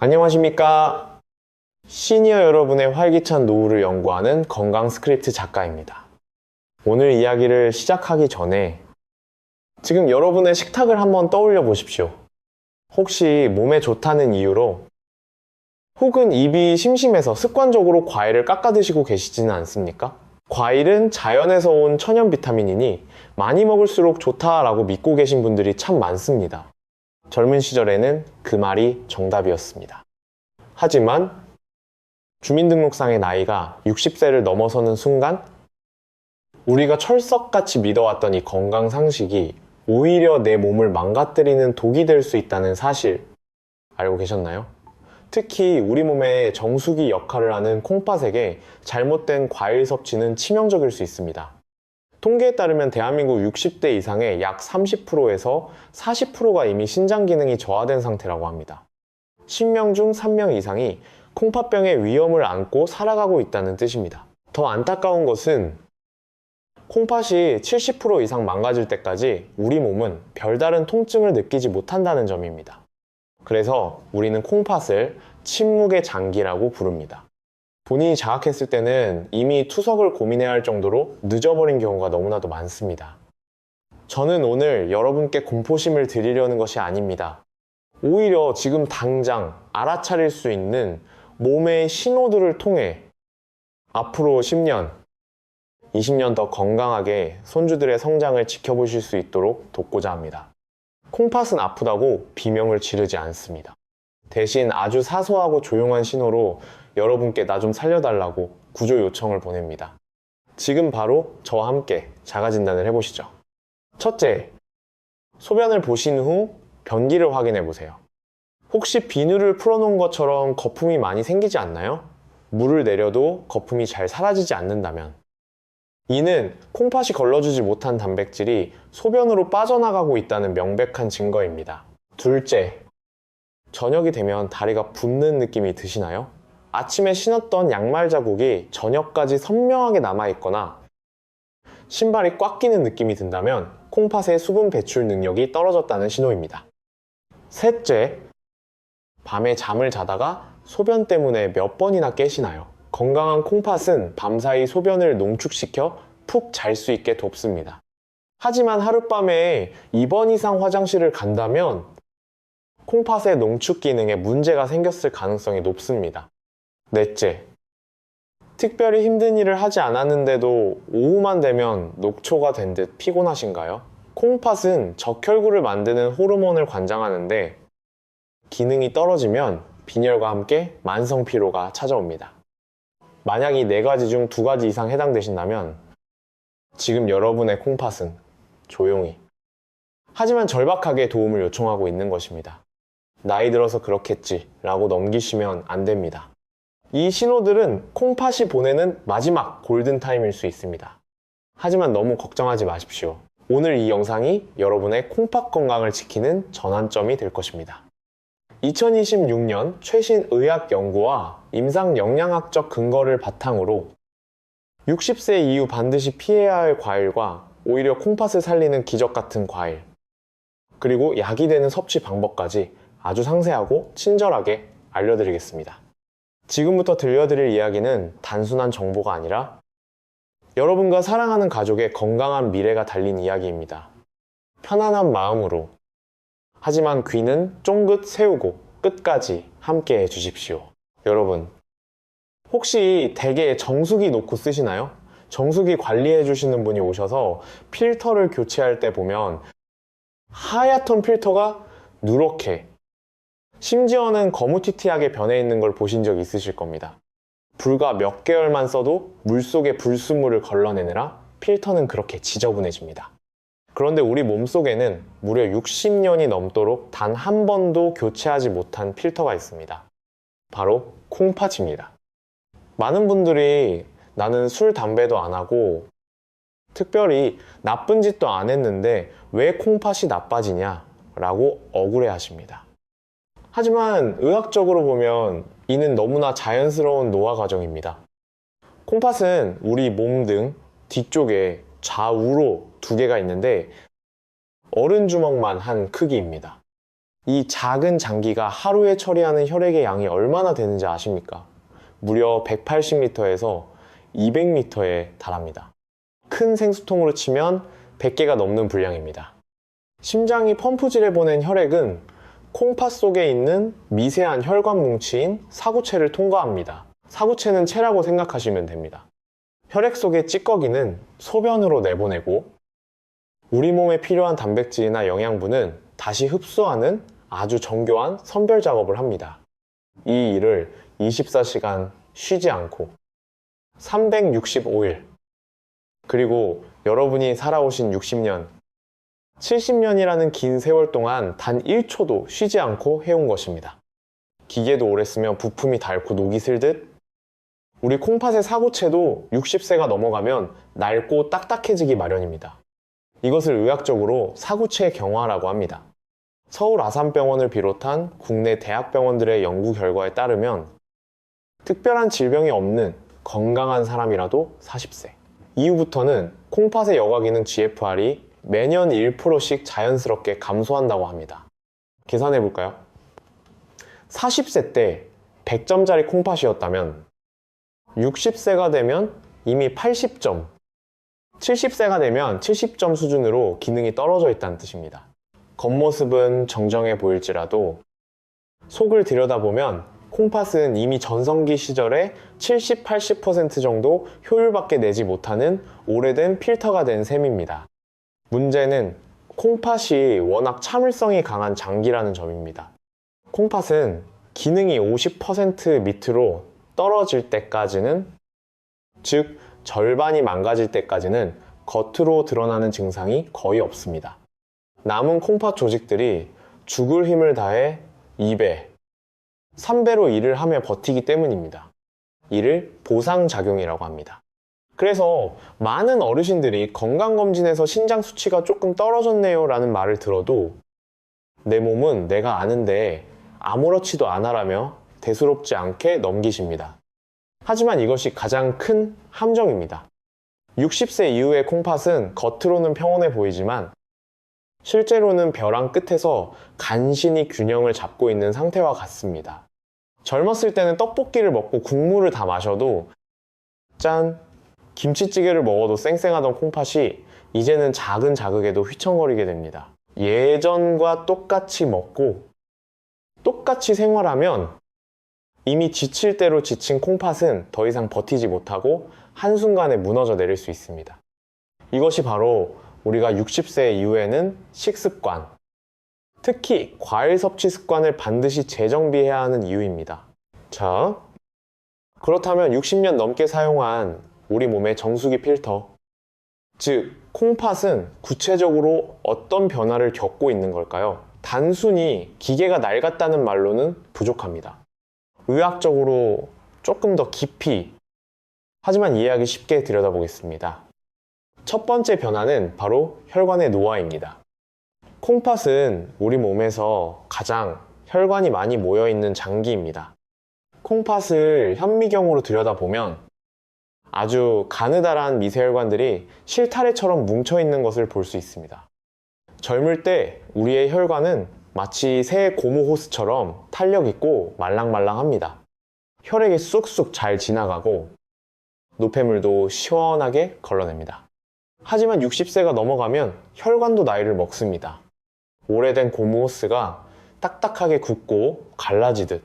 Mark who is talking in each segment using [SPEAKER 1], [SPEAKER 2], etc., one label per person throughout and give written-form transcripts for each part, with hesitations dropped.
[SPEAKER 1] 안녕하십니까. 시니어 여러분의 활기찬 노후를 연구하는 건강 스크립트 작가입니다. 오늘 이야기를 시작하기 전에 지금 여러분의 식탁을 한번 떠올려 보십시오. 혹시 몸에 좋다는 이유로 혹은 입이 심심해서 습관적으로 과일을 깎아 드시고 계시지는 않습니까? 과일은 자연에서 온 천연 비타민이니 많이 먹을수록 좋다라고 믿고 계신 분들이 참 많습니다. 젊은 시절에는 그 말이 정답이었습니다. 하지만 주민등록상의 나이가 60세를 넘어서는 순간 우리가 철석같이 믿어왔던 이 건강 상식이 오히려 내 몸을 망가뜨리는 독이 될 수 있다는 사실 알고 계셨나요? 특히 우리 몸에 정수기 역할을 하는 콩팥에게 잘못된 과일 섭취는 치명적일 수 있습니다. 통계에 따르면 대한민국 60대 이상의 약 30%에서 40%가 이미 신장 기능이 저하된 상태라고 합니다. 10명 중 3명 이상이 콩팥병의 위험을 안고 살아가고 있다는 뜻입니다. 더 안타까운 것은 콩팥이 70% 이상 망가질 때까지 우리 몸은 별다른 통증을 느끼지 못한다는 점입니다. 그래서 우리는 콩팥을 침묵의 장기라고 부릅니다. 본인이 자각했을 때는 이미 투석을 고민해야 할 정도로 늦어버린 경우가 너무나도 많습니다. 저는 오늘 여러분께 공포심을 드리려는 것이 아닙니다. 오히려 지금 당장 알아차릴 수 있는 몸의 신호들을 통해 앞으로 10년, 20년 더 건강하게 손주들의 성장을 지켜보실 수 있도록 돕고자 합니다. 콩팥은 아프다고 비명을 지르지 않습니다. 대신 아주 사소하고 조용한 신호로 여러분께 나 좀 살려달라고 구조 요청을 보냅니다. 지금 바로 저와 함께 자가진단을 해보시죠. 첫째, 소변을 보신 후 변기를 확인해 보세요. 혹시 비누를 풀어놓은 것처럼 거품이 많이 생기지 않나요? 물을 내려도 거품이 잘 사라지지 않는다면 이는 콩팥이 걸러주지 못한 단백질이 소변으로 빠져나가고 있다는 명백한 증거입니다. 둘째, 저녁이 되면 다리가 붓는 느낌이 드시나요? 아침에 신었던 양말 자국이 저녁까지 선명하게 남아있거나 신발이 꽉 끼는 느낌이 든다면 콩팥의 수분 배출 능력이 떨어졌다는 신호입니다. 셋째, 밤에 잠을 자다가 소변 때문에 몇 번이나 깨시나요? 건강한 콩팥은 밤사이 소변을 농축시켜 푹 잘 수 있게 돕습니다. 하지만 하룻밤에 2번 이상 화장실을 간다면 콩팥의 농축 기능에 문제가 생겼을 가능성이 높습니다. 넷째, 특별히 힘든 일을 하지 않았는데도 오후만 되면 녹초가 된 듯 피곤하신가요? 콩팥은 적혈구를 만드는 호르몬을 관장하는데 기능이 떨어지면 빈혈과 함께 만성 피로가 찾아옵니다. 만약 이 4가지 중 2가지 이상 해당되신다면 지금 여러분의 콩팥은 조용히 하지만 절박하게 도움을 요청하고 있는 것입니다. 나이 들어서 그렇겠지 라고 넘기시면 안 됩니다. 이 신호들은 콩팥이 보내는 마지막 골든타임일 수 있습니다. 하지만 너무 걱정하지 마십시오. 오늘 이 영상이 여러분의 콩팥 건강을 지키는 전환점이 될 것입니다. 2026년 최신 의학 연구와 임상 영양학적 근거를 바탕으로 60세 이후 반드시 피해야 할 과일과 오히려 콩팥을 살리는 기적 같은 과일, 그리고 약이 되는 섭취 방법까지 아주 상세하고 친절하게 알려드리겠습니다. 지금부터 들려드릴 이야기는 단순한 정보가 아니라 여러분과 사랑하는 가족의 건강한 미래가 달린 이야기입니다. 편안한 마음으로, 하지만 귀는 쫑긋 세우고 끝까지 함께 해주십시오. 여러분, 혹시 댁에 정수기 놓고 쓰시나요? 정수기 관리해 주시는 분이 오셔서 필터를 교체할 때 보면 하얗던 필터가 누렇게, 심지어는 거무튀튀하게 변해 있는 걸 보신 적 있으실 겁니다. 불과 몇 개월만 써도 물속의 불순물을 걸러내느라 필터는 그렇게 지저분해집니다. 그런데 우리 몸속에는 무려 60년이 넘도록 단 한 번도 교체하지 못한 필터가 있습니다. 바로 콩팥입니다. 많은 분들이 나는 술, 담배도 안 하고 특별히 나쁜 짓도 안 했는데 왜 콩팥이 나빠지냐 라고 억울해 하십니다. 하지만 의학적으로 보면 이는 너무나 자연스러운 노화 과정입니다. 콩팥은 우리 몸 등 뒤쪽에 좌우로 2개가 있는데 어른 주먹만 한 크기입니다. 이 작은 장기가 하루에 처리하는 혈액의 양이 얼마나 되는지 아십니까? 무려 180리터에서 200리터에 달합니다. 큰 생수통으로 치면 100개가 넘는 분량입니다. 심장이 펌프질해 보낸 혈액은 콩팥 속에 있는 미세한 혈관 뭉치인 사구체를 통과합니다. 사구체는 체라고 생각하시면 됩니다. 혈액 속의 찌꺼기는 소변으로 내보내고 우리 몸에 필요한 단백질이나 영양분은 다시 흡수하는 아주 정교한 선별 작업을 합니다. 이 일을 24시간 쉬지 않고 365일, 그리고 여러분이 살아오신 60년, 70년이라는 긴 세월 동안 단 1초도 쉬지 않고 해온 것입니다. 기계도 오래 쓰면 부품이 닳고 녹이 슬듯 우리 콩팥의 사구체도 60세가 넘어가면 낡고 딱딱해지기 마련입니다. 이것을 의학적으로 사구체 경화라고 합니다. 서울 아산병원을 비롯한 국내 대학병원들의 연구 결과에 따르면 특별한 질병이 없는 건강한 사람이라도 40세 이후부터는 콩팥의 여과 기능 GFR이 매년 1%씩 자연스럽게 감소한다고 합니다. 계산해 볼까요? 40세 때 100점짜리 콩팥이었다면 60세가 되면 이미 80점, 70세가 되면 70점 수준으로 기능이 떨어져 있다는 뜻입니다. 겉모습은 정정해 보일지라도 속을 들여다보면 콩팥은 이미 전성기 시절에 70, 80% 정도 효율밖에 내지 못하는 오래된 필터가 된 셈입니다. 문제는 콩팥이 워낙 참을성이 강한 장기라는 점입니다. 콩팥은 기능이 50% 밑으로 떨어질 때까지는, 즉 절반이 망가질 때까지는 겉으로 드러나는 증상이 거의 없습니다. 남은 콩팥 조직들이 죽을 힘을 다해 2배, 3배로 일을 하며 버티기 때문입니다. 이를 보상작용이라고 합니다. 그래서 많은 어르신들이 건강검진에서 신장 수치가 조금 떨어졌네요 라는 말을 들어도 내 몸은 내가 아는데 아무렇지도 않아라며 대수롭지 않게 넘기십니다. 하지만 이것이 가장 큰 함정입니다. 60세 이후의 콩팥은 겉으로는 평온해 보이지만 실제로는 벼랑 끝에서 간신히 균형을 잡고 있는 상태와 같습니다. 젊었을 때는 떡볶이를 먹고 국물을 다 마셔도 짠! 김치찌개를 먹어도 쌩쌩하던 콩팥이 이제는 작은 자극에도 휘청거리게 됩니다. 예전과 똑같이 먹고 똑같이 생활하면 이미 지칠 대로 지친 콩팥은 더 이상 버티지 못하고 한순간에 무너져 내릴 수 있습니다. 이것이 바로 우리가 60세 이후에는 식습관, 특히 과일 섭취 습관을 반드시 재정비해야 하는 이유입니다. 자, 그렇다면 60년 넘게 사용한 우리 몸의 정수기 필터, 즉 콩팥은 구체적으로 어떤 변화를 겪고 있는 걸까요? 단순히 기계가 낡았다는 말로는 부족합니다. 의학적으로 조금 더 깊이, 하지만 이해하기 쉽게 들여다보겠습니다. 첫 번째 변화는 바로 혈관의 노화입니다. 콩팥은 우리 몸에서 가장 혈관이 많이 모여있는 장기입니다. 콩팥을 현미경으로 들여다보면 아주 가느다란 미세혈관들이 실타래처럼 뭉쳐있는 것을 볼 수 있습니다. 젊을 때 우리의 혈관은 마치 새 고무 호스처럼 탄력 있고 말랑말랑합니다. 혈액이 쑥쑥 잘 지나가고 노폐물도 시원하게 걸러냅니다. 하지만 60세가 넘어가면 혈관도 나이를 먹습니다. 오래된 고무 호스가 딱딱하게 굳고 갈라지듯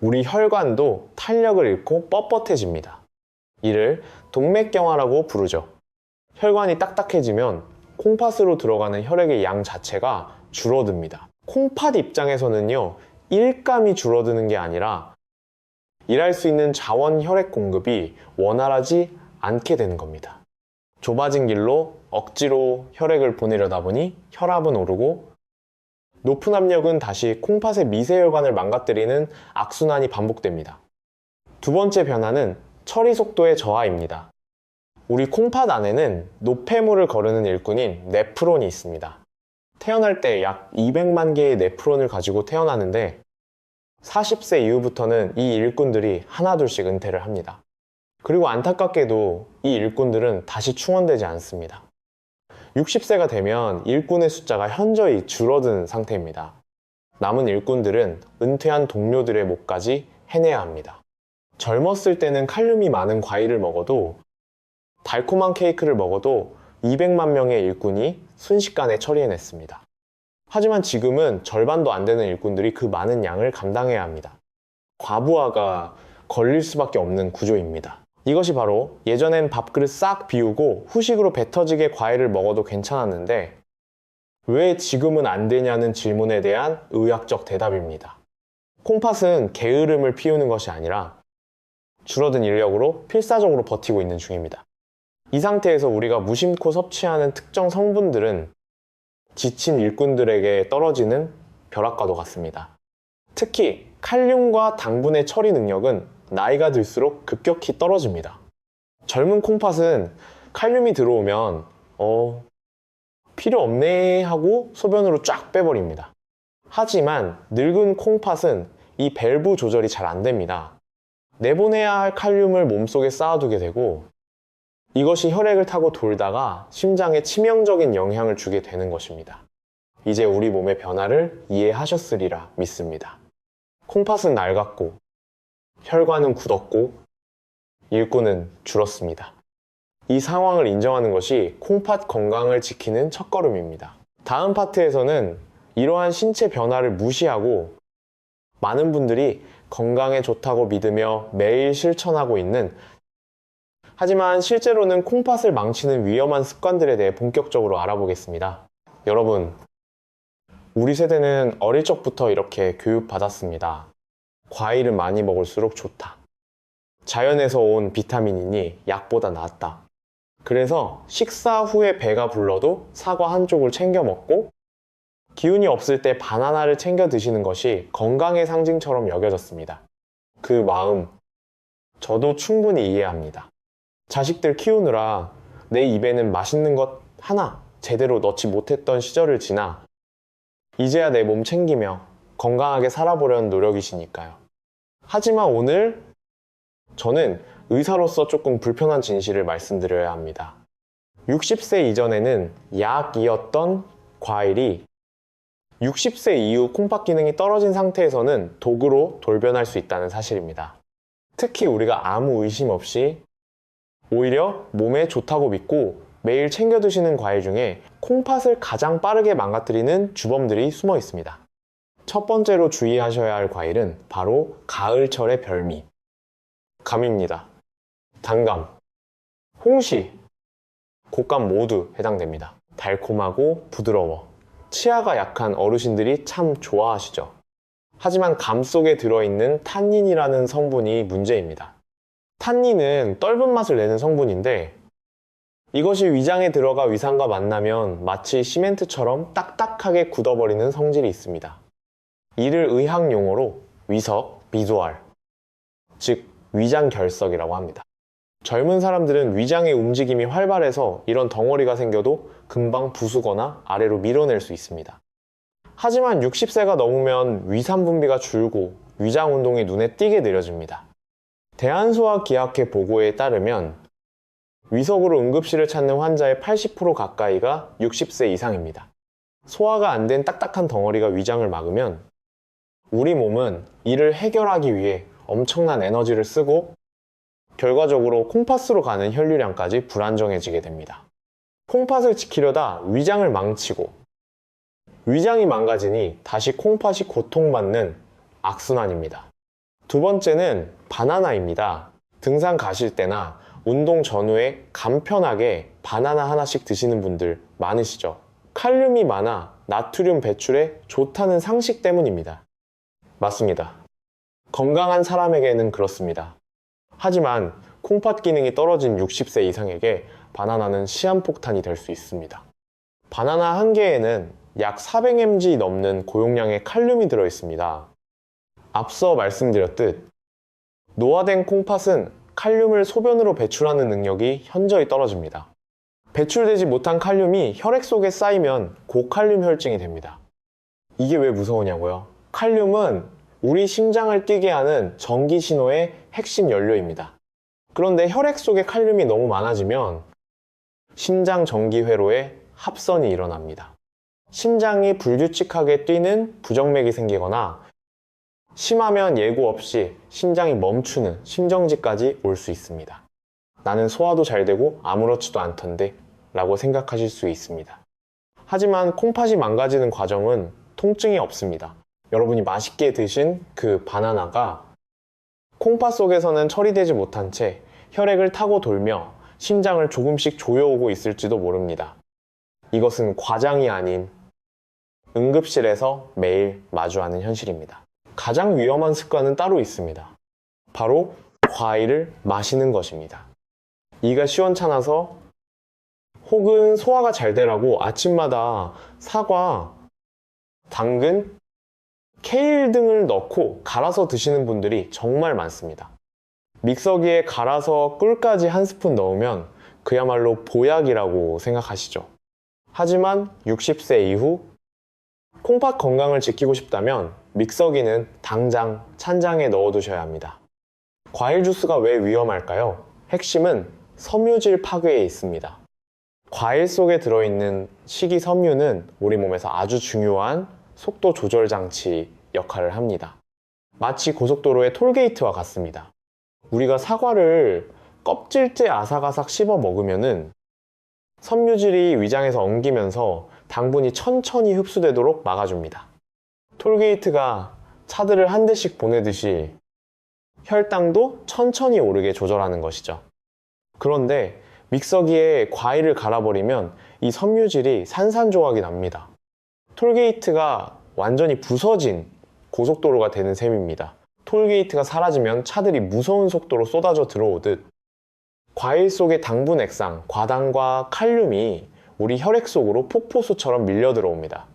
[SPEAKER 1] 우리 혈관도 탄력을 잃고 뻣뻣해집니다. 이를 동맥경화라고 부르죠. 혈관이 딱딱해지면 콩팥으로 들어가는 혈액의 양 자체가 줄어듭니다. 콩팥 입장에서는요, 일감이 줄어드는 게 아니라 일할 수 있는 자원 혈액 공급이 원활하지 않게 되는 겁니다. 좁아진 길로 억지로 혈액을 보내려다 보니 혈압은 오르고 높은 압력은 다시 콩팥의 미세혈관을 망가뜨리는 악순환이 반복됩니다. 두 번째 변화는 처리 속도의 저하입니다. 우리 콩팥 안에는 노폐물을 거르는 일꾼인 네프론이 있습니다. 태어날 때 약 200만 개의 네프론을 가지고 태어나는데 40세 이후부터는 이 일꾼들이 하나둘씩 은퇴를 합니다. 그리고 안타깝게도 이 일꾼들은 다시 충원되지 않습니다. 60세가 되면 일꾼의 숫자가 현저히 줄어든 상태입니다. 남은 일꾼들은 은퇴한 동료들의 목까지 해내야 합니다. 젊었을 때는 칼륨이 많은 과일을 먹어도, 달콤한 케이크를 먹어도 200만 명의 일꾼이 순식간에 처리해냈습니다. 하지만 지금은 절반도 안 되는 일꾼들이 그 많은 양을 감당해야 합니다. 과부하가 걸릴 수밖에 없는 구조입니다. 이것이 바로 예전엔 밥그릇 싹 비우고 후식으로 배 터지게 과일을 먹어도 괜찮았는데 왜 지금은 안 되냐는 질문에 대한 의학적 대답입니다. 콩팥은 게으름을 피우는 것이 아니라 줄어든 인력으로 필사적으로 버티고 있는 중입니다. 이 상태에서 우리가 무심코 섭취하는 특정 성분들은 지친 일꾼들에게 떨어지는 벼락과도 같습니다. 특히 칼륨과 당분의 처리 능력은 나이가 들수록 급격히 떨어집니다. 젊은 콩팥은 칼륨이 들어오면 필요 없네 하고 소변으로 쫙 빼버립니다. 하지만 늙은 콩팥은 이 밸브 조절이 잘 안 됩니다. 내보내야 할 칼륨을 몸속에 쌓아두게 되고 이것이 혈액을 타고 돌다가 심장에 치명적인 영향을 주게 되는 것입니다. 이제 우리 몸의 변화를 이해하셨으리라 믿습니다. 콩팥은 낡았고 혈관은 굳었고 일꾼은 줄었습니다. 이 상황을 인정하는 것이 콩팥 건강을 지키는 첫걸음입니다. 다음 파트에서는 이러한 신체 변화를 무시하고 많은 분들이 건강에 좋다고 믿으며 매일 실천하고 있는, 하지만 실제로는 콩팥을 망치는 위험한 습관들에 대해 본격적으로 알아보겠습니다. 여러분, 우리 세대는 어릴 적부터 이렇게 교육받았습니다. 과일은 많이 먹을수록 좋다. 자연에서 온 비타민이니 약보다 낫다. 그래서 식사 후에 배가 불러도 사과 한 쪽을 챙겨 먹고 기운이 없을 때 바나나를 챙겨 드시는 것이 건강의 상징처럼 여겨졌습니다. 그 마음, 저도 충분히 이해합니다. 자식들 키우느라 내 입에는 맛있는 것 하나 제대로 넣지 못했던 시절을 지나 이제야 내 몸 챙기며 건강하게 살아보려는 노력이시니까요. 하지만 오늘 저는 의사로서 조금 불편한 진실을 말씀드려야 합니다. 60세 이전에는 약이었던 과일이 60세 이후 콩팥 기능이 떨어진 상태에서는 독으로 돌변할 수 있다는 사실입니다. 특히 우리가 아무 의심 없이 오히려 몸에 좋다고 믿고 매일 챙겨 드시는 과일 중에 콩팥을 가장 빠르게 망가뜨리는 주범들이 숨어 있습니다. 첫 번째로 주의하셔야 할 과일은 바로 가을철의 별미, 감입니다. 단감, 홍시, 곶감 모두 해당됩니다. 달콤하고 부드러워 치아가 약한 어르신들이 참 좋아하시죠. 하지만 감 속에 들어있는 탄닌이라는 성분이 문제입니다. 탄닌은 떫은 맛을 내는 성분인데 이것이 위장에 들어가 위산과 만나면 마치 시멘트처럼 딱딱하게 굳어버리는 성질이 있습니다. 이를 의학 용어로 위석, 비두알, 즉 위장결석이라고 합니다. 젊은 사람들은 위장의 움직임이 활발해서 이런 덩어리가 생겨도 금방 부수거나 아래로 밀어낼 수 있습니다. 하지만 60세가 넘으면 위산 분비가 줄고 위장 운동이 눈에 띄게 느려집니다. 대한소아기학회 보고에 따르면 위석으로 응급실을 찾는 환자의 80% 가까이가 60세 이상입니다. 소화가 안 된 딱딱한 덩어리가 위장을 막으면 우리 몸은 이를 해결하기 위해 엄청난 에너지를 쓰고 결과적으로 콩팥으로 가는 혈류량까지 불안정해지게 됩니다. 콩팥을 지키려다 위장을 망치고 위장이 망가지니 다시 콩팥이 고통받는 악순환입니다. 두 번째는 바나나입니다. 등산 가실 때나 운동 전후에 간편하게 바나나 하나씩 드시는 분들 많으시죠? 칼륨이 많아 나트륨 배출에 좋다는 상식 때문입니다. 맞습니다. 건강한 사람에게는 그렇습니다. 하지만 콩팥 기능이 떨어진 60세 이상에게 바나나는 시한폭탄이 될 수 있습니다. 바나나 한 개에는 약 400mg 넘는 고용량의 칼륨이 들어있습니다. 앞서 말씀드렸듯 노화된 콩팥은 칼륨을 소변으로 배출하는 능력이 현저히 떨어집니다. 배출되지 못한 칼륨이 혈액 속에 쌓이면 고칼륨 혈증이 됩니다. 이게 왜 무서우냐고요? 칼륨은 우리 심장을 뛰게 하는 전기 신호의 핵심 연료입니다. 그런데 혈액 속에 칼륨이 너무 많아지면 심장 전기 회로에 합선이 일어납니다. 심장이 불규칙하게 뛰는 부정맥이 생기거나 심하면 예고 없이 심장이 멈추는 심정지까지 올 수 있습니다. 나는 소화도 잘 되고 아무렇지도 않던데 라고 생각하실 수 있습니다. 하지만 콩팥이 망가지는 과정은 통증이 없습니다. 여러분이 맛있게 드신 그 바나나가 콩팥 속에서는 처리되지 못한 채 혈액을 타고 돌며 심장을 조금씩 조여오고 있을지도 모릅니다. 이것은 과장이 아닌 응급실에서 매일 마주하는 현실입니다. 가장 위험한 습관은 따로 있습니다. 바로 과일을 마시는 것입니다. 이가 시원찮아서 혹은 소화가 잘 되라고 아침마다 사과, 당근, 케일 등을 넣고 갈아서 드시는 분들이 정말 많습니다. 믹서기에 갈아서 꿀까지 한 스푼 넣으면 그야말로 보약이라고 생각하시죠. 하지만 60세 이후 콩팥 건강을 지키고 싶다면 믹서기는 당장 찬장에 넣어두셔야 합니다. 과일 주스가 왜 위험할까요? 핵심은 섬유질 파괴에 있습니다. 과일 속에 들어있는 식이섬유는 우리 몸에서 아주 중요한 속도 조절 장치 역할을 합니다. 마치 고속도로의 톨게이트와 같습니다. 우리가 사과를 껍질째 아삭아삭 씹어 먹으면은 섬유질이 위장에서 엉기면서 당분이 천천히 흡수되도록 막아줍니다. 톨게이트가 차들을 한 대씩 보내듯이 혈당도 천천히 오르게 조절하는 것이죠. 그런데 믹서기에 과일을 갈아버리면 이 섬유질이 산산조각이 납니다. 톨게이트가 완전히 부서진 고속도로가 되는 셈입니다. 톨게이트가 사라지면 차들이 무서운 속도로 쏟아져 들어오듯 과일 속의 당분 액상, 과당과 칼륨이 우리 혈액 속으로 폭포수처럼 밀려 들어옵니다.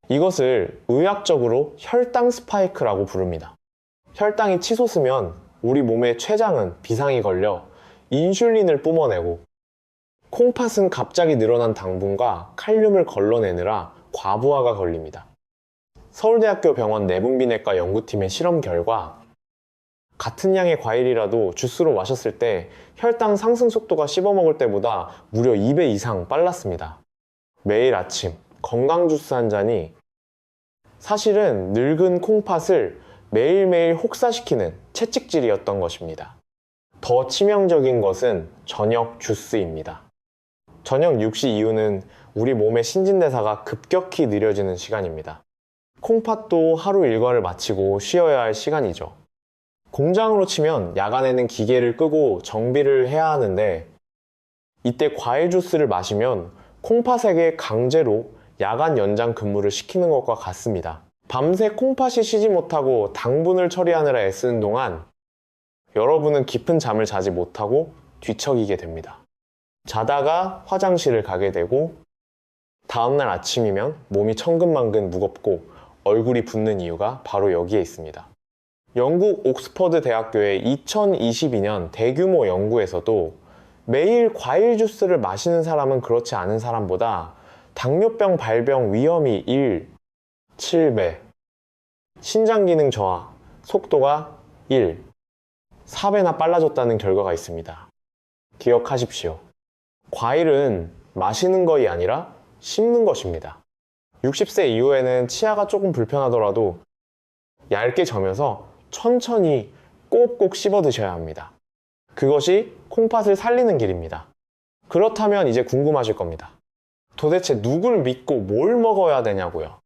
[SPEAKER 1] 이것을 의학적으로 혈당 스파이크라고 부릅니다. 혈당이 치솟으면 우리 몸의 췌장은 비상이 걸려 인슐린을 뿜어내고 콩팥은 갑자기 늘어난 당분과 칼륨을 걸러내느라 과부하가 걸립니다. 서울대학교 병원 내분비내과 연구팀의 실험 결과 같은 양의 과일이라도 주스로 마셨을 때 혈당 상승 속도가 씹어먹을 때보다 무려 2배 이상 빨랐습니다. 매일 아침 건강 주스 한 잔이 사실은 늙은 콩팥을 매일매일 혹사시키는 채찍질이었던 것입니다. 더 치명적인 것은 저녁 주스입니다. 저녁 6시 이후는 우리 몸의 신진대사가 급격히 느려지는 시간입니다. 콩팥도 하루 일과를 마치고 쉬어야 할 시간이죠. 공장으로 치면 야간에는 기계를 끄고 정비를 해야 하는데 이때 과일 주스를 마시면 콩팥에게 강제로 야간 연장 근무를 시키는 것과 같습니다. 밤새 콩팥이 쉬지 못하고 당분을 처리하느라 애쓰는 동안 여러분은 깊은 잠을 자지 못하고 뒤척이게 됩니다. 자다가 화장실을 가게 되고 다음날 아침이면 몸이 천근만근 무겁고 얼굴이 붓는 이유가 바로 여기에 있습니다. 영국 옥스퍼드 대학교의 2022년 대규모 연구에서도 매일 과일 주스를 마시는 사람은 그렇지 않은 사람보다 당뇨병 발병 위험이 7배, 신장기능 저하, 속도가 4배나 빨라졌다는 결과가 있습니다. 기억하십시오. 과일은 마시는 것이 아니라 씹는 것입니다. 60세 이후에는 치아가 조금 불편하더라도 얇게 저며서 천천히 꼭꼭 씹어 드셔야 합니다. 그것이 콩팥을 살리는 길입니다. 그렇다면 이제 궁금하실 겁니다. 도대체 누굴 믿고 뭘 먹어야 되냐고요?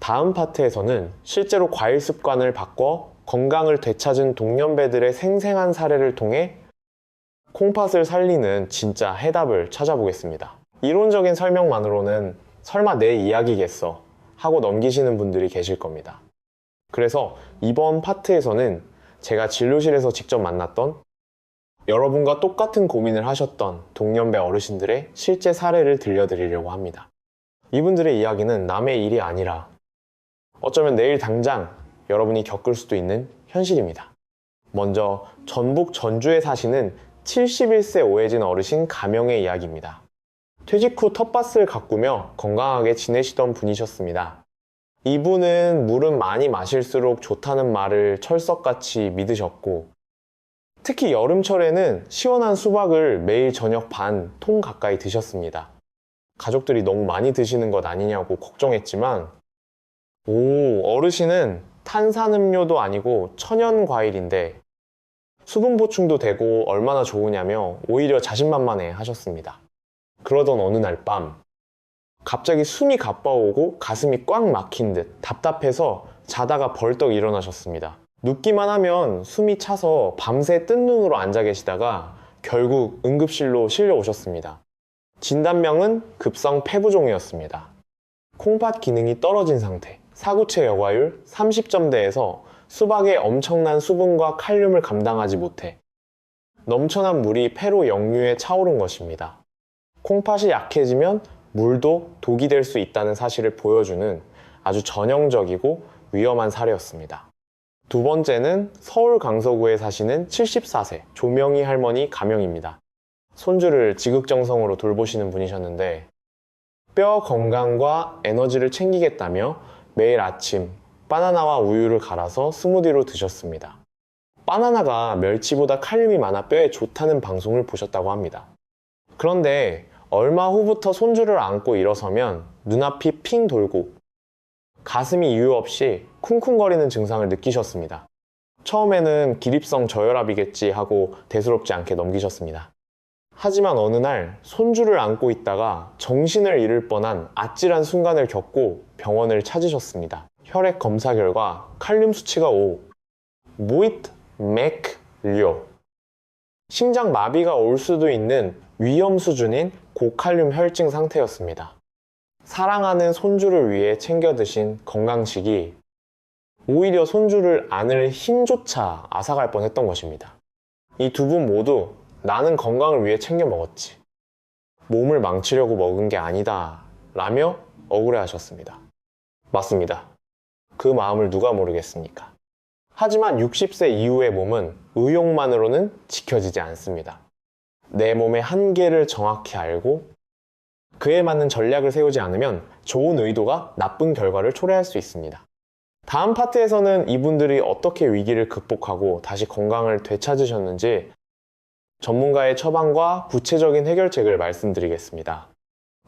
[SPEAKER 1] 다음 파트에서는 실제로 과일 습관을 바꿔 건강을 되찾은 동년배들의 생생한 사례를 통해 콩팥을 살리는 진짜 해답을 찾아보겠습니다. 이론적인 설명만으로는 설마 내 이야기겠어 하고 넘기시는 분들이 계실 겁니다. 그래서 이번 파트에서는 제가 진료실에서 직접 만났던 여러분과 똑같은 고민을 하셨던 동년배 어르신들의 실제 사례를 들려드리려고 합니다. 이분들의 이야기는 남의 일이 아니라 어쩌면 내일 당장 여러분이 겪을 수도 있는 현실입니다. 먼저 전북 전주에 사시는 71세 오해진 어르신 가명의 이야기입니다. 퇴직 후 텃밭을 가꾸며 건강하게 지내시던 분이셨습니다. 이분은 물은 많이 마실수록 좋다는 말을 철석같이 믿으셨고 특히 여름철에는 시원한 수박을 매일 저녁 반 통 가까이 드셨습니다. 가족들이 너무 많이 드시는 것 아니냐고 걱정했지만, 어르신은 탄산음료도 아니고 천연 과일인데 수분 보충도 되고 얼마나 좋으냐며 오히려 자신만만해 하셨습니다. 그러던 어느 날 밤, 갑자기 숨이 가빠오고 가슴이 꽉 막힌 듯 답답해서 자다가 벌떡 일어나셨습니다. 눕기만 하면 숨이 차서 밤새 뜬 눈으로 앉아 계시다가 결국 응급실로 실려 오셨습니다. 진단명은 급성 폐부종이었습니다. 콩팥 기능이 떨어진 상태, 사구체 여과율 30점대에서 수박의 엄청난 수분과 칼륨을 감당하지 못해 넘쳐난 물이 폐로 역류해 차오른 것입니다. 콩팥이 약해지면 물도 독이 될 수 있다는 사실을 보여주는 아주 전형적이고 위험한 사례였습니다. 두 번째는 서울 강서구에 사시는 74세 조명희 할머니 가명입니다. 손주를 지극정성으로 돌보시는 분이셨는데 뼈 건강과 에너지를 챙기겠다며 매일 아침 바나나와 우유를 갈아서 스무디로 드셨습니다. 바나나가 멸치보다 칼륨이 많아 뼈에 좋다는 방송을 보셨다고 합니다. 그런데 얼마 후부터 손주를 안고 일어서면 눈앞이 핑 돌고 가슴이 이유 없이 쿵쿵거리는 증상을 느끼셨습니다. 처음에는 기립성 저혈압이겠지 하고 대수롭지 않게 넘기셨습니다. 하지만 어느 날 손주를 안고 있다가 정신을 잃을 뻔한 아찔한 순간을 겪고 병원을 찾으셨습니다. 혈액 검사 결과 칼륨 수치가 5, 무이트 맥 료, 심장 마비가 올 수도 있는 위험 수준인 고칼륨 혈증 상태였습니다. 사랑하는 손주를 위해 챙겨 드신 건강식이 오히려 손주를 안을 힘조차 앗아갈 뻔했던 것입니다. 이 두 분 모두 나는 건강을 위해 챙겨 먹었지, 몸을 망치려고 먹은 게 아니다 라며 억울해하셨습니다. 맞습니다. 그 마음을 누가 모르겠습니까? 하지만 60세 이후의 몸은 의욕만으로는 지켜지지 않습니다. 내 몸의 한계를 정확히 알고 그에 맞는 전략을 세우지 않으면 좋은 의도가 나쁜 결과를 초래할 수 있습니다. 다음 파트에서는 이분들이 어떻게 위기를 극복하고 다시 건강을 되찾으셨는지 전문가의 처방과 구체적인 해결책을 말씀드리겠습니다.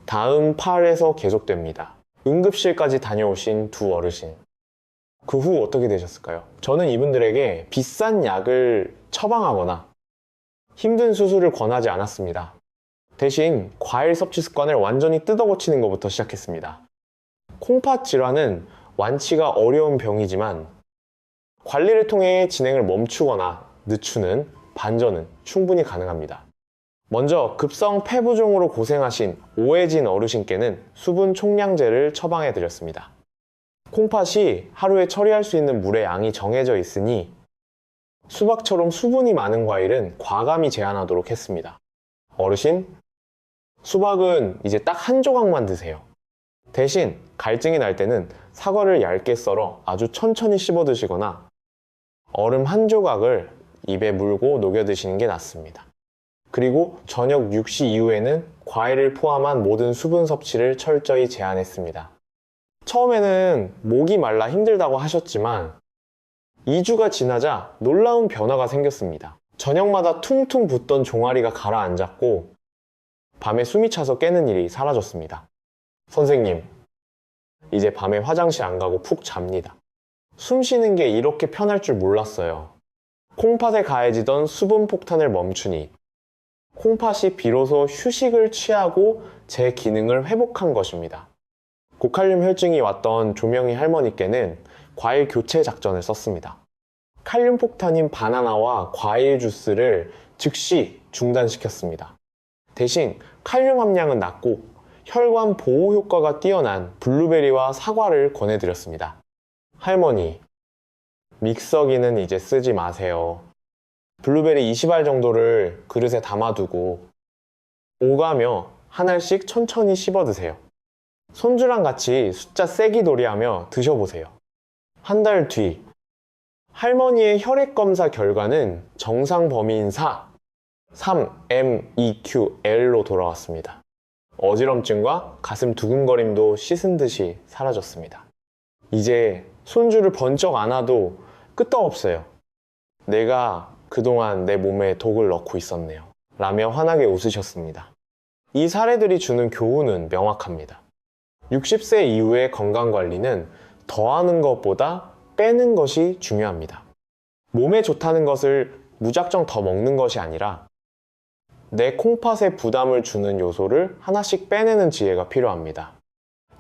[SPEAKER 1] 다음 8에서 계속됩니다. 응급실까지 다녀오신 두 어르신. 그 후 어떻게 되셨을까요? 저는 이분들에게 비싼 약을 처방하거나 힘든 수술을 권하지 않았습니다. 대신 과일 섭취 습관을 완전히 뜯어고치는 것부터 시작했습니다. 콩팥 질환은 완치가 어려운 병이지만 관리를 통해 진행을 멈추거나 늦추는 반전은 충분히 가능합니다. 먼저 급성 폐부종으로 고생하신 오해진 어르신께는 수분 총량제를 처방해 드렸습니다. 콩팥이 하루에 처리할 수 있는 물의 양이 정해져 있으니 수박처럼 수분이 많은 과일은 과감히 제한하도록 했습니다. 어르신, 수박은 이제 딱 한 조각만 드세요. 대신 갈증이 날 때는 사과를 얇게 썰어 아주 천천히 씹어 드시거나 얼음 한 조각을 입에 물고 녹여 드시는 게 낫습니다. 그리고 저녁 6시 이후에는 과일을 포함한 모든 수분 섭취를 철저히 제한했습니다. 처음에는 목이 말라 힘들다고 하셨지만 2주가 지나자 놀라운 변화가 생겼습니다. 저녁마다 퉁퉁 붓던 종아리가 가라앉았고 밤에 숨이 차서 깨는 일이 사라졌습니다. 선생님, 이제 밤에 화장실 안 가고 푹 잡니다. 숨 쉬는 게 이렇게 편할 줄 몰랐어요. 콩팥에 가해지던 수분 폭탄을 멈추니 콩팥이 비로소 휴식을 취하고 제 기능을 회복한 것입니다. 고칼륨 혈증이 왔던 조명희 할머니께는 과일 교체 작전을 썼습니다. 칼륨 폭탄인 바나나와 과일 주스를 즉시 중단시켰습니다. 대신 칼륨 함량은 낮고 혈관 보호 효과가 뛰어난 블루베리와 사과를 권해드렸습니다. 할머니, 믹서기는 이제 쓰지 마세요. 블루베리 20알 정도를 그릇에 담아두고 오가며 한 알씩 천천히 씹어 드세요. 손주랑 같이 숫자 세기놀이 하며 드셔보세요. 한 달 뒤, 할머니의 혈액 검사 결과는 정상 범위인 4, 3-MeQL로 돌아왔습니다. 어지럼증과 가슴 두근거림도 씻은 듯이 사라졌습니다. 이제 손주를 번쩍 안아도 끄떡없어요. 내가 그동안 내 몸에 독을 넣고 있었네요. 라며 환하게 웃으셨습니다. 이 사례들이 주는 교훈은 명확합니다. 60세 이후의 건강관리는 더하는 것보다 빼는 것이 중요합니다. 몸에 좋다는 것을 무작정 더 먹는 것이 아니라 내 콩팥에 부담을 주는 요소를 하나씩 빼내는 지혜가 필요합니다.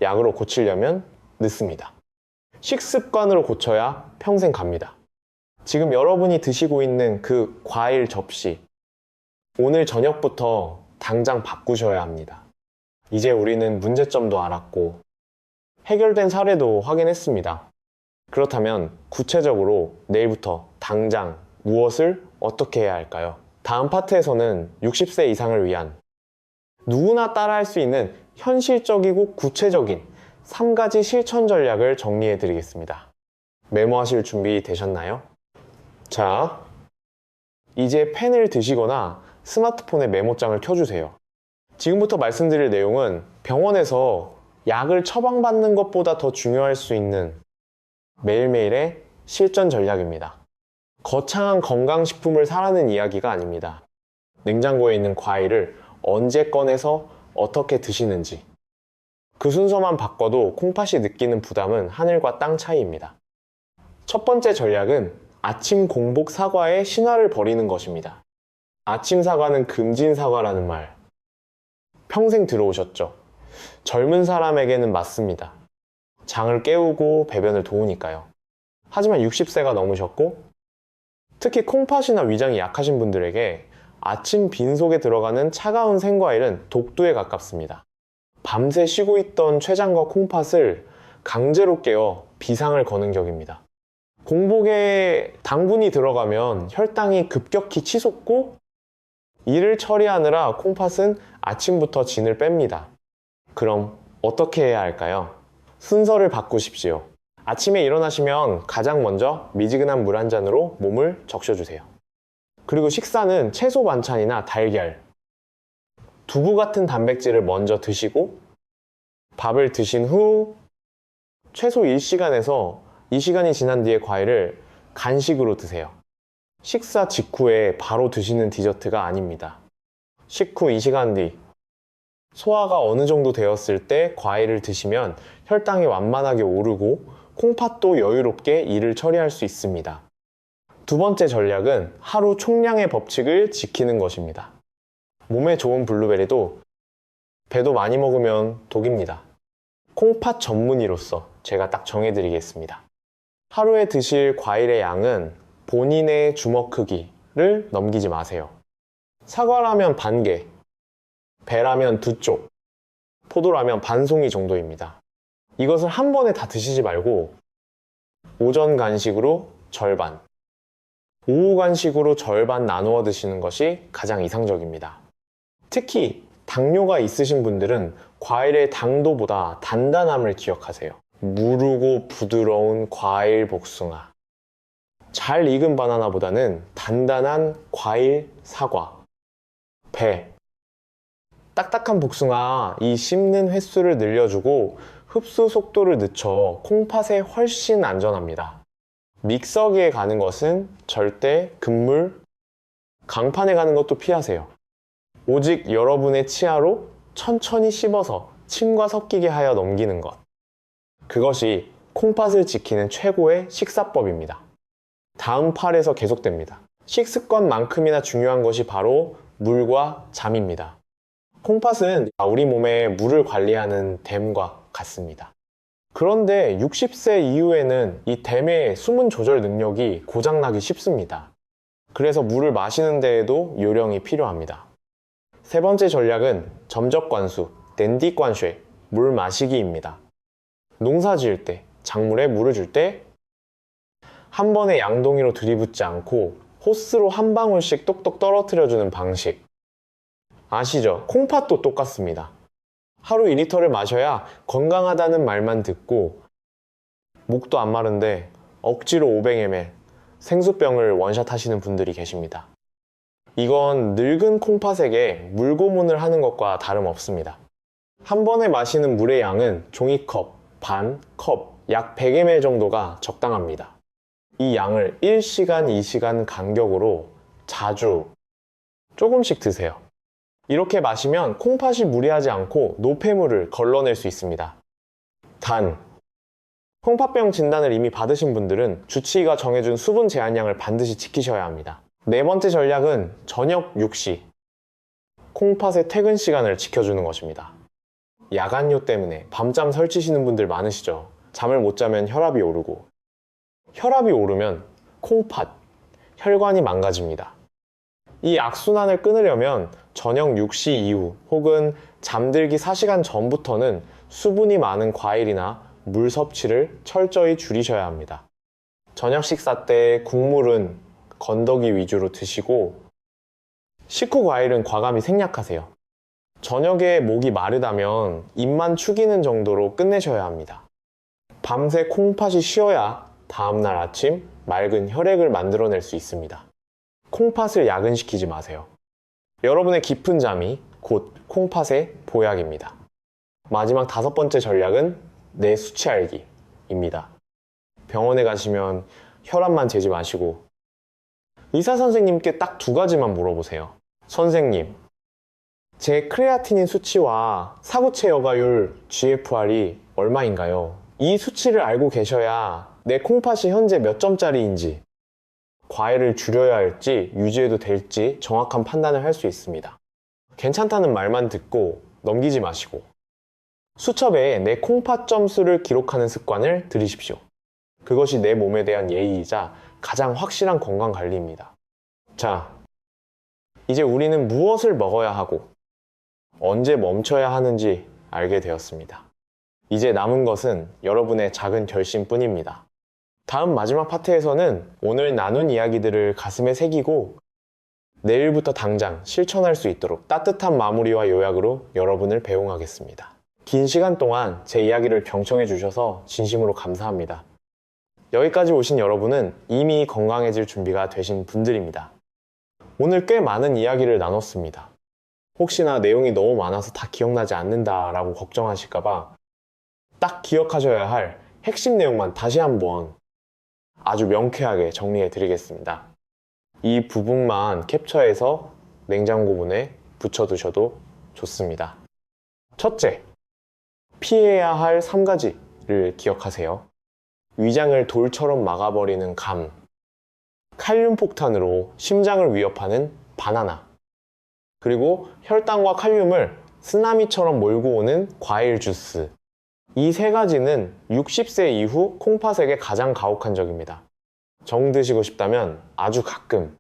[SPEAKER 1] 약으로 고치려면 늦습니다. 식습관으로 고쳐야 평생 갑니다. 지금 여러분이 드시고 있는 그 과일 접시, 오늘 저녁부터 당장 바꾸셔야 합니다. 이제 우리는 문제점도 알았고 해결된 사례도 확인했습니다. 그렇다면 구체적으로 내일부터 당장 무엇을 어떻게 해야 할까요? 다음 파트에서는 60세 이상을 위한 누구나 따라할 수 있는 현실적이고 구체적인 3가지 실천 전략을 정리해 드리겠습니다. 메모하실 준비 되셨나요? 자, 이제 펜을 드시거나 스마트폰에 메모장을 켜주세요. 지금부터 말씀드릴 내용은 병원에서 약을 처방받는 것보다 더 중요할 수 있는 매일매일의 실전 전략입니다. 거창한 건강식품을 사라는 이야기가 아닙니다. 냉장고에 있는 과일을 언제 꺼내서 어떻게 드시는지, 그 순서만 바꿔도 콩팥이 느끼는 부담은 하늘과 땅 차이입니다. 첫 번째 전략은 아침 공복 사과의 신화를 버리는 것입니다. 아침 사과는 금진 사과라는 말 평생 들어오셨죠? 젊은 사람에게는 맞습니다. 장을 깨우고 배변을 도우니까요. 하지만 60세가 넘으셨고 특히 콩팥이나 위장이 약하신 분들에게 아침 빈속에 들어가는 차가운 생과일은 독두에 가깝습니다. 밤새 쉬고 있던 췌장과 콩팥을 강제로 깨워 비상을 거는 격입니다. 공복에 당분이 들어가면 혈당이 급격히 치솟고 이를 처리하느라 콩팥은 아침부터 진을 뺍니다. 그럼 어떻게 해야 할까요? 순서를 바꾸십시오. 아침에 일어나시면 가장 먼저 미지근한 물 한 잔으로 몸을 적셔주세요. 그리고 식사는 채소 반찬이나 달걀, 두부 같은 단백질을 먼저 드시고 밥을 드신 후 최소 1시간에서 2시간이 지난 뒤에 과일을 간식으로 드세요. 식사 직후에 바로 드시는 디저트가 아닙니다. 식후 2시간 뒤 소화가 어느 정도 되었을 때 과일을 드시면 혈당이 완만하게 오르고 콩팥도 여유롭게 일을 처리할 수 있습니다. 두 번째 전략은 하루 총량의 법칙을 지키는 것입니다. 몸에 좋은 블루베리도 배도 많이 먹으면 독입니다. 콩팥 전문의로서 제가 딱 정해드리겠습니다. 하루에 드실 과일의 양은 본인의 주먹 크기를 넘기지 마세요. 사과라면 반 개, 배라면 2쪽, 포도라면 반 송이 정도입니다. 이것을 한 번에 다 드시지 말고 오전 간식으로 절반, 오후 간식으로 절반 나누어 드시는 것이 가장 이상적입니다. 특히 당뇨가 있으신 분들은 과일의 당도보다 단단함을 기억하세요. 무르고 부드러운 과일 복숭아, 잘 익은 바나나보다는 단단한 과일 사과, 배, 딱딱한 복숭아, 이 씹는 횟수를 늘려주고 흡수 속도를 늦춰 콩팥에 훨씬 안전합니다. 믹서기에 가는 것은 절대 금물, 강판에 가는 것도 피하세요. 오직 여러분의 치아로 천천히 씹어서 침과 섞이게 하여 넘기는 것. 그것이 콩팥을 지키는 최고의 식사법입니다. 다음 팔에서 계속됩니다. 식습관만큼이나 중요한 것이 바로 물과 잠입니다. 콩팥은 우리 몸에 물을 관리하는 댐과 같습니다. 그런데 60세 이후에는 이 댐의 수분 조절 능력이 고장나기 쉽습니다. 그래서 물을 마시는 데에도 요령이 필요합니다. 세 번째 전략은 점적관수, 댄디관쉐, 물 마시기입니다. 농사 지을 때, 작물에 물을 줄 때 한 번에 양동이로 들이붓지 않고 호스로 한 방울씩 똑똑 떨어뜨려주는 방식. 아시죠? 콩팥도 똑같습니다. 하루 2리터를 마셔야 건강하다는 말만 듣고 목도 안 마른데 억지로 500ml 생수병을 원샷 하시는 분들이 계십니다. 이건 늙은 콩팥에게 물고문을 하는 것과 다름없습니다. 한 번에 마시는 물의 양은 종이컵, 반, 컵, 약 100ml 정도가 적당합니다. 이 양을 1시간, 2시간 간격으로 자주 조금씩 드세요. 이렇게 마시면 콩팥이 무리하지 않고 노폐물을 걸러낼 수 있습니다. 단, 콩팥병 진단을 이미 받으신 분들은 주치의가 정해준 수분 제한량을 반드시 지키셔야 합니다. 네 번째 전략은 저녁 6시, 콩팥의 퇴근 시간을 지켜주는 것입니다. 야간요 때문에 밤잠 설치시는 분들 많으시죠? 잠을 못 자면 혈압이 오르고, 혈압이 오르면 콩팥, 혈관이 망가집니다. 이 악순환을 끊으려면 저녁 6시 이후 혹은 잠들기 4시간 전부터는 수분이 많은 과일이나 물 섭취를 철저히 줄이셔야 합니다. 저녁 식사 때 국물은 건더기 위주로 드시고 식후 과일은 과감히 생략하세요. 저녁에 목이 마르다면 입만 축이는 정도로 끝내셔야 합니다. 밤새 콩팥이 쉬어야 다음날 아침 맑은 혈액을 만들어낼 수 있습니다. 콩팥을 야근시키지 마세요. 여러분의 깊은 잠이 곧 콩팥의 보약입니다. 마지막 5번째 전략은 내 수치 알기입니다. 병원에 가시면 혈압만 재지 마시고 의사 선생님께 딱 2가지만 물어보세요. 선생님, 제 크레아티닌 수치와 사구체 여과율 GFR이 얼마인가요? 이 수치를 알고 계셔야 내 콩팥이 현재 몇 점짜리인지, 과일을 줄여야 할지 유지해도 될지 정확한 판단을 할 수 있습니다. 괜찮다는 말만 듣고 넘기지 마시고 수첩에 내 콩팥 점수를 기록하는 습관을 들이십시오. 그것이 내 몸에 대한 예의이자 가장 확실한 건강 관리입니다. 자, 이제 우리는 무엇을 먹어야 하고 언제 멈춰야 하는지 알게 되었습니다. 이제 남은 것은 여러분의 작은 결심뿐입니다. 다음 마지막 파트에서는 오늘 나눈 이야기들을 가슴에 새기고 내일부터 당장 실천할 수 있도록 따뜻한 마무리와 요약으로 여러분을 배웅하겠습니다. 긴 시간 동안 제 이야기를 경청해 주셔서 진심으로 감사합니다. 여기까지 오신 여러분은 이미 건강해질 준비가 되신 분들입니다. 오늘 꽤 많은 이야기를 나눴습니다. 혹시나 내용이 너무 많아서 다 기억나지 않는다라고 걱정하실까봐 딱 기억하셔야 할 핵심 내용만 다시 한번 아주 명쾌하게 정리해 드리겠습니다. 이 부분만 캡처해서 냉장고 문에 붙여두셔도 좋습니다. 첫째, 피해야 할 3가지를 기억하세요. 위장을 돌처럼 막아버리는 감, 칼륨 폭탄으로 심장을 위협하는 바나나, 그리고 혈당과 칼륨을 쓰나미처럼 몰고 오는 과일 주스. 이 3가지는 60세 이후 콩팥에게 가장 가혹한 적입니다. 정 드시고 싶다면 아주 가끔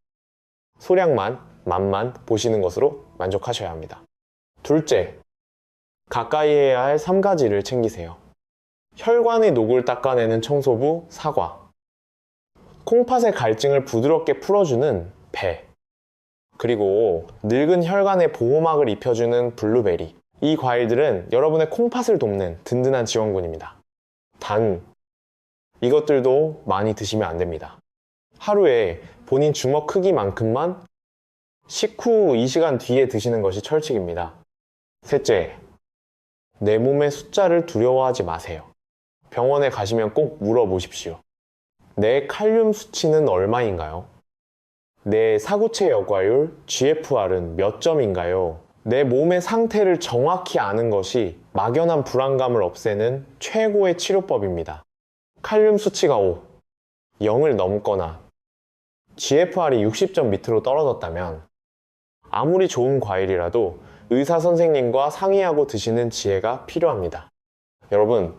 [SPEAKER 1] 소량만, 맛만 보시는 것으로 만족하셔야 합니다. 둘째, 가까이 해야 할 3가지를 챙기세요. 혈관의 녹을 닦아내는 청소부 사과, 콩팥의 갈증을 부드럽게 풀어주는 배, 그리고 늙은 혈관의 보호막을 입혀주는 블루베리. 이 과일들은 여러분의 콩팥을 돕는 든든한 지원군입니다. 단, 이것들도 많이 드시면 안 됩니다. 하루에 본인 주먹 크기만큼만 식후 2시간 뒤에 드시는 것이 철칙입니다. 셋째, 내 몸의 숫자를 두려워하지 마세요. 병원에 가시면 꼭 물어보십시오. 내 칼륨 수치는 얼마인가요? 내 사구체 여과율 GFR은 몇 점인가요? 내 몸의 상태를 정확히 아는 것이 막연한 불안감을 없애는 최고의 치료법입니다. 칼륨 수치가 5, 0을 넘거나 GFR이 60점 밑으로 떨어졌다면 아무리 좋은 과일이라도 의사 선생님과 상의하고 드시는 지혜가 필요합니다. 여러분,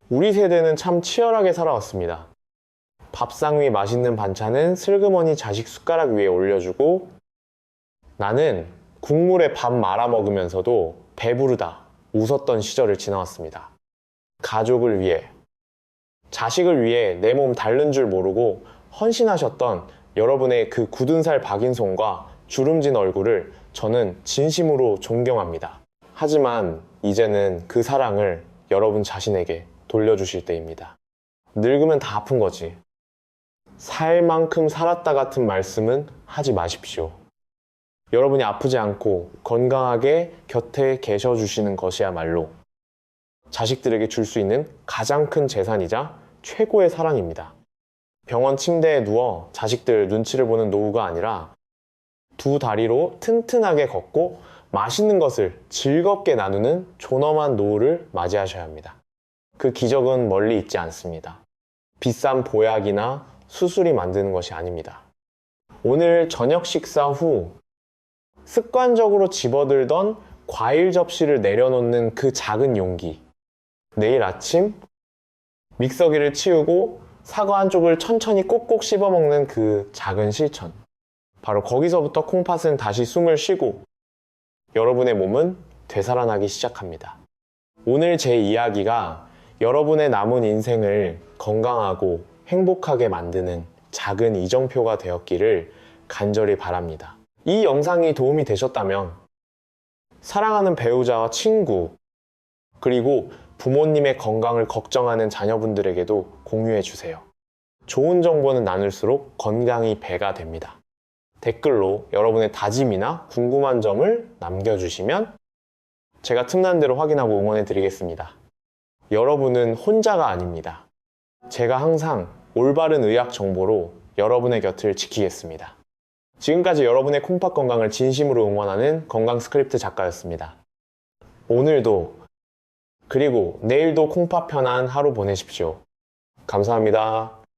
[SPEAKER 1] 우리 세대는 참 치열하게 살아왔습니다. 밥상 위 맛있는 반찬은 슬그머니 자식 숟가락 위에 올려주고 나는 국물에 밥 말아 먹으면서도 배부르다 웃었던 시절을 지나왔습니다. 가족을 위해, 자식을 위해 내 몸 닳는 줄 모르고 헌신하셨던 여러분의 그 굳은 살 박인 손과 주름진 얼굴을 저는 진심으로 존경합니다. 하지만 이제는 그 사랑을 여러분 자신에게 돌려주실 때입니다. 늙으면 다 아픈 거지. 살 만큼 살았다 같은 말씀은 하지 마십시오. 여러분이 아프지 않고 건강하게 곁에 계셔 주시는 것이야말로 자식들에게 줄 수 있는 가장 큰 재산이자 최고의 사랑입니다. 병원 침대에 누워 자식들 눈치를 보는 노후가 아니라 두 다리로 튼튼하게 걷고 맛있는 것을 즐겁게 나누는 존엄한 노후를 맞이하셔야 합니다. 그 기적은 멀리 있지 않습니다. 비싼 보약이나 수술이 만드는 것이 아닙니다. 오늘 저녁 식사 후 습관적으로 집어들던 과일 접시를 내려놓는 그 작은 용기, 내일 아침 믹서기를 치우고 사과 한쪽을 천천히 꼭꼭 씹어먹는 그 작은 실천, 바로 거기서부터 콩팥은 다시 숨을 쉬고 여러분의 몸은 되살아나기 시작합니다. 오늘 제 이야기가 여러분의 남은 인생을 건강하고 행복하게 만드는 작은 이정표가 되었기를 간절히 바랍니다. 이 영상이 도움이 되셨다면 사랑하는 배우자와 친구, 그리고 부모님의 건강을 걱정하는 자녀분들에게도 공유해 주세요. 좋은 정보는 나눌수록 건강이 배가 됩니다. 댓글로 여러분의 다짐이나 궁금한 점을 남겨주시면 제가 틈난 대로 확인하고 응원해 드리겠습니다. 여러분은 혼자가 아닙니다. 제가 항상 올바른 의학 정보로 여러분의 곁을 지키겠습니다. 지금까지 여러분의 콩팥 건강을 진심으로 응원하는 건강 스크립트 작가였습니다. 오늘도 그리고 내일도 콩팥 편한 하루 보내십시오. 감사합니다.